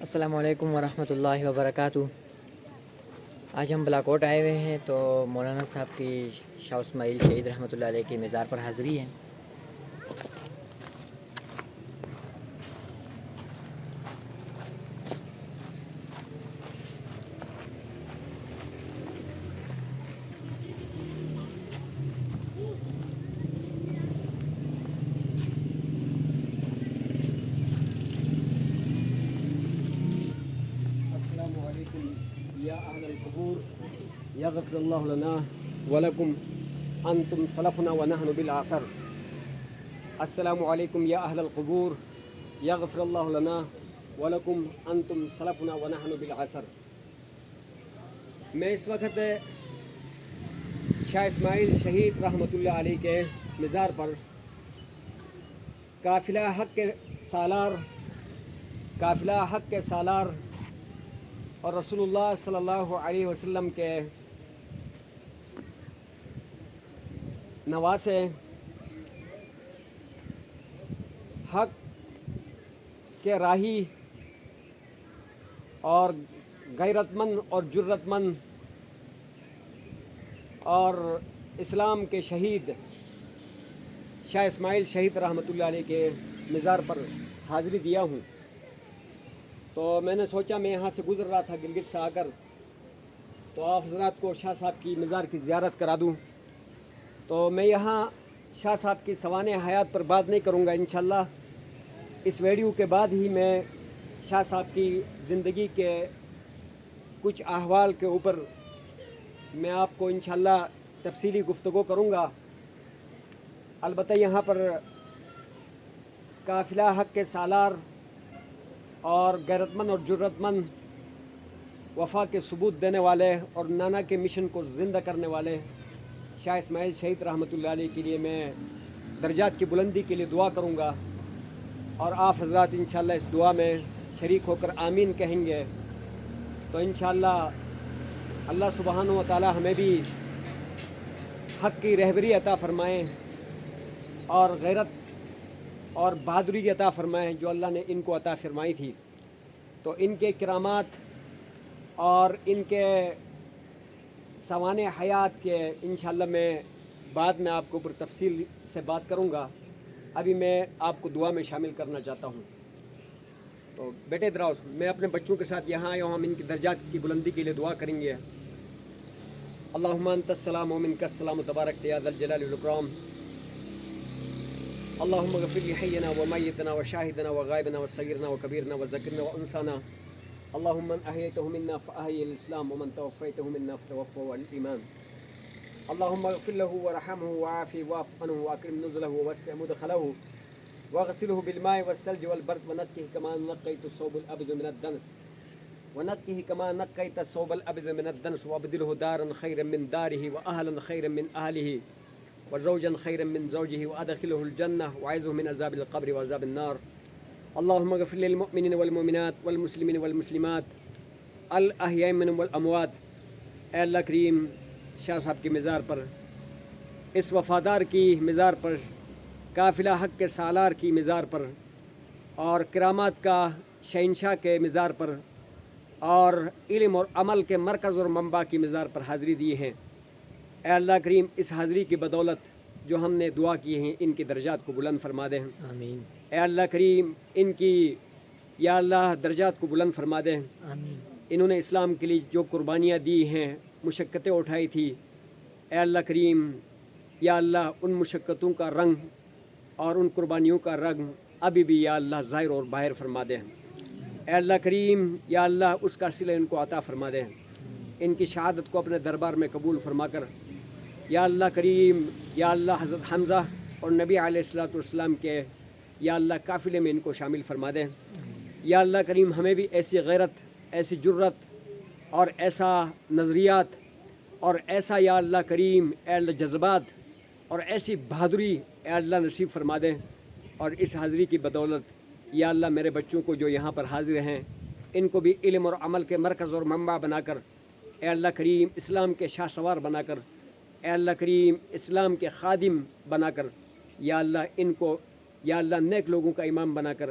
السلام علیکم ورحمۃ اللہ وبرکاتہ۔ آج ہم بلاکوٹ آئے ہوئے ہیں تو مولانا صاحب کی شاہ اسماعیل شہید رحمۃ اللہ علیہ کی مزار پر حاضری ہے۔ السلام علیکم یا اہل القبور یغفر اللہ لنا ولکم انتم سلفنا ونحن بالعصر۔ السلام علیکم یا اہل القبور یغفر اللہ لنا ولکم انتم سلفنا ونحن بالعصر۔ میں اس وقت شاہ اسماعیل شہید رحمۃ اللہ علیہ کے مزار پر قافلہ حق کے سالار اور رسول اللہ صلی اللہ علیہ وسلم کے نواسے حق کے راہی اور غیرت مند اور جرت مند اور اسلام کے شہید شاہ اسماعیل شہید رحمۃ اللہ علیہ کے مزار پر حاضری دیا ہوں۔ تو میں نے سوچا میں یہاں سے گزر رہا تھا گلگت سے آ کر تو آپ حضرات کو شاہ صاحب کی مزار کی زیارت کرا دوں۔ تو میں یہاں شاہ صاحب کی سوانح حیات پر بات نہیں کروں گا، انشاءاللہ اس ویڈیو کے بعد ہی میں شاہ صاحب کی زندگی کے کچھ احوال کے اوپر میں آپ کو انشاءاللہ تفصیلی گفتگو کروں گا۔ البتہ یہاں پر قافلہ حق کے سالار اور غیرت مند اور جرت مند وفا کے ثبوت دینے والے اور نانا کے مشن کو زندہ کرنے والے شاہ اسماعیل شہید رحمۃ اللہ علیہ کے لیے میں درجات کی بلندی کے لیے دعا کروں گا، اور آپ حضرات انشاءاللہ اس دعا میں شریک ہو کر آمین کہیں گے تو انشاءاللہ اللہ سبحانہ و تعالی ہمیں بھی حق کی رہبری عطا فرمائیں اور غیرت اور بہادری عطا فرمائیں جو اللہ نے ان کو عطا فرمائی تھی۔ تو ان کے کرامات اور ان کے سوانح حیات کے انشاءاللہ میں بعد میں آپ کو پر تفصیل سے بات کروں گا۔ ابھی میں آپ کو دعا میں شامل کرنا چاہتا ہوں۔ تو بیٹے دراؤ، میں اپنے بچوں کے ساتھ یہاں آیا ہوں، ہم ان کی درجات کی بلندی کے لیے دعا کریں گے۔ اللہم انت السلام و منک السلام تبارک یا ذا الجلال والاکرام۔ اللهم اغفر لحينا وميتنا وشاهدنا وغائبنا وصغيرنا وكبيرنا وذكرنا وانثانا، اللهم من احييته منا فاحيي الاسلام ومن توفيته منا فتوفه الايمان، اللهم اغفر له وارحمه وعافه واعف عنه واكرم نزله ووسع مدخله واغسله بالماء والثلج والبرد ونقه كما نقيت الثوب الابيض من الدنس من الدنس وابدله دارا خيرا من داره واهلا خيرا من اهله وزوجا خيرا من زوجه وادخله الجنة وعزه من عذاب القبر وعذاب النار، اللهم اغفر للمؤمنين والمؤمنات والمسلمين والمسلمات الاحياء منهم والاموات۔ اے اللہ کریم، شاہ صاحب کی مزار پر، اس وفادار کی مزار پر، قافلہ حق کے سالار کی مزار پر اور کرامات کا شہنشاہ کے مزار پر اور علم اور عمل کے مرکز اور منبع کی مزار پر حاضری دی ہے۔ اے اللہ کریم، اس حاضری کی بدولت جو ہم نے دعا کی ہیں ان کی درجات کو بلند فرما دیں۔ آمین اے اللہ کریم، ان کی یا اللہ درجات کو بلند فرما دیں۔ آمین۔ انہوں نے اسلام کے لیے جو قربانیاں دی ہیں، مشقتیں اٹھائی تھی، اے اللہ کریم یا اللہ ان مشقتوں کا رنگ اور ان قربانیوں کا رنگ ابھی بھی یا اللہ ظاہر اور باہر فرما دیں۔ اے اللہ کریم یا اللہ اس کا صلہ ان کو عطا فرما دیں، ان کی شہادت کو اپنے دربار میں قبول فرما کر یا اللہ کریم یا اللہ حضرت حمزہ اور نبی علیہ الصلوۃ والسلام کے یا اللہ قافلے میں ان کو شامل فرما دیں۔ یا اللہ کریم ہمیں بھی ایسی غیرت، ایسی جرت اور ایسا نظریات اور ایسا یا اللہ کریم اے اللہ جذبات اور ایسی بہادری اے اللہ نصیب فرما دیں، اور اس حاضری کی بدولت یا اللہ میرے بچوں کو جو یہاں پر حاضر ہیں ان کو بھی علم اور عمل کے مرکز اور منبع بنا کر اے اللہ کریم اسلام کے شاہ سوار بنا کر اے اللہ کریم اسلام کے خادم بنا کر یا اللہ ان کو یا اللہ نیک لوگوں کا امام بنا کر